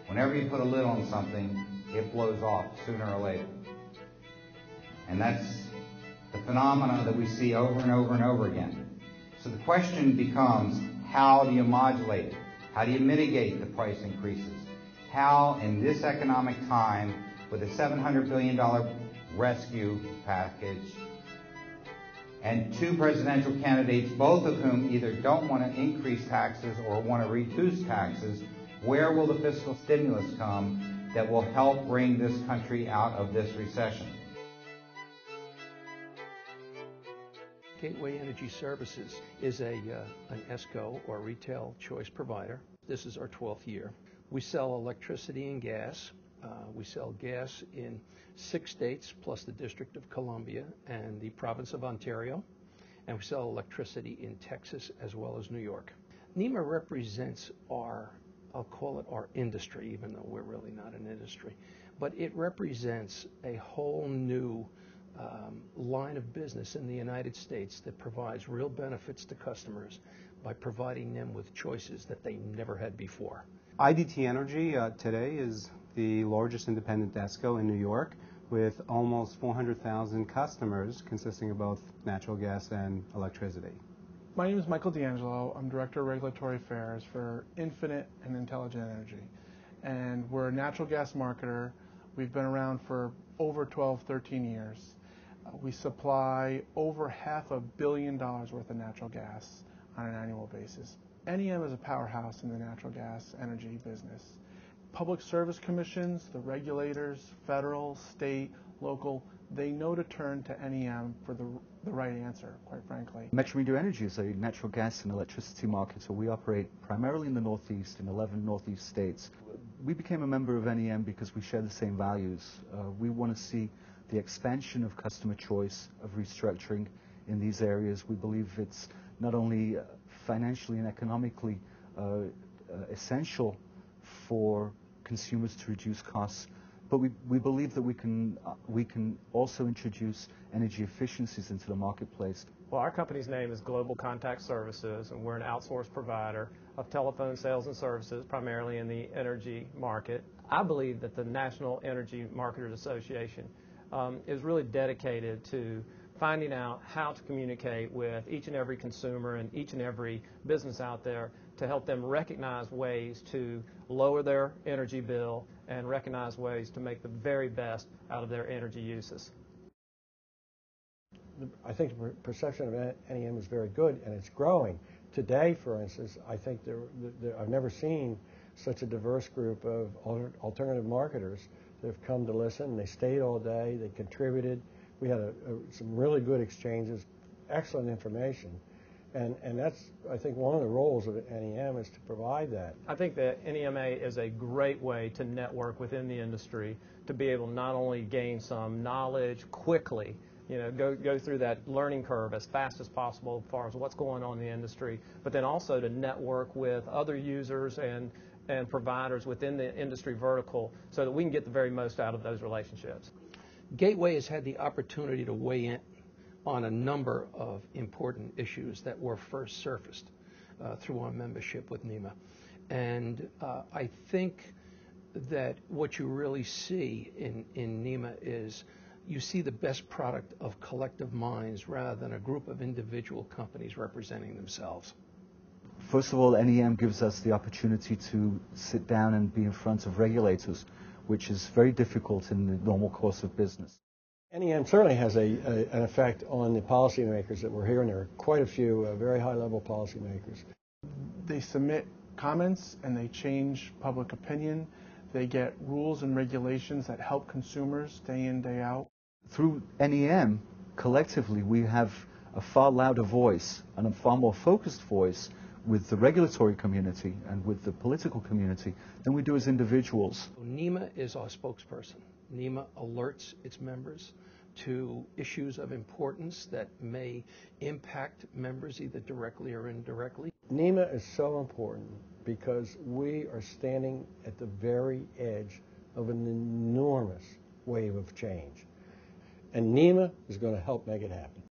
Whenever you put a lid on something, it blows off sooner or later. And that's the phenomenon that we see over and over and over again. So the question becomes, how do you modulate it? How do you mitigate the price increases? How, in this economic time, with a $700 billion rescue package, and two presidential candidates, both of whom either don't want to increase taxes or want to reduce taxes, where will the fiscal stimulus come that will help bring this country out of this recession? Gateway Energy Services is an ESCO, or retail choice provider. This is our 12th year. We sell electricity and gas. We sell gas in 6 states plus the District of Columbia and the province of Ontario. And we sell electricity in Texas as well as New York. NEMA represents our, I'll call it our industry, even though we're really not an industry. But it represents a whole new line of business in the United States that provides real benefits to customers by providing them with choices that they never had before. IDT Energy today is the largest independent ESCO in New York, with almost 400,000 customers consisting of both natural gas and electricity. My name is Michael D'Angelo. I'm Director of Regulatory Affairs for Infinite and Intelligent Energy. And we're a natural gas marketer. We've been around for over 12, 13 years. We supply over $500 million worth of natural gas on an annual basis. NEM is a powerhouse in the natural gas energy business. Public service commissions, the regulators, federal, state, local, they know to turn to NEM for the right answer, quite frankly. Metro Energy is a natural gas and electricity marketer. We operate primarily in the Northeast, in 11 Northeast states. We became a member of NEM because we share the same values. We want to see the expansion of customer choice, of restructuring in these areas. We believe it's not only financially and economically essential for consumers to reduce costs, but we believe that we can also introduce energy efficiencies into the marketplace. Well, our company's name is Global Contact Services, and we're an outsourced provider of telephone sales and services, primarily in the energy market. I believe that the National Energy Marketers Association is really dedicated to finding out how to communicate with each and every consumer and each and every business out there to help them recognize ways to lower their energy bill and recognize ways to make the very best out of their energy uses. I think the perception of NEM is very good, and it's growing. Today, for instance, I think I've never seen such a diverse group of alternative marketers that have come to listen. They stayed all day, they contributed. We had some really good exchanges, excellent information. And that's, I think, one of the roles of NEM is to provide that. I think that NEMA is a great way to network within the industry, to be able to not only gain some knowledge quickly, go through that learning curve as fast as possible as far as what's going on in the industry, but then also to network with other users and providers within the industry vertical so that we can get the very most out of those relationships. Gateway has had the opportunity to weigh in on a number of important issues that were first surfaced through our membership with NEMA. And I think that what you really see in NEMA is you see the best product of collective minds rather than a group of individual companies representing themselves. First of all, NEM gives us the opportunity to sit down and be in front of regulators, which is very difficult in the normal course of business. NEM certainly has an effect on the policymakers that we're hearing. There are quite a few very high-level policymakers. They submit comments and they change public opinion. They get rules and regulations that help consumers day in, day out. Through NEM, collectively, we have a far louder voice and a far more focused voice with the regulatory community and with the political community than we do as individuals. NEMA is our spokesperson. NEMA alerts its members to issues of importance that may impact members either directly or indirectly. NEMA is so important because we are standing at the very edge of an enormous wave of change. And NEMA is going to help make it happen.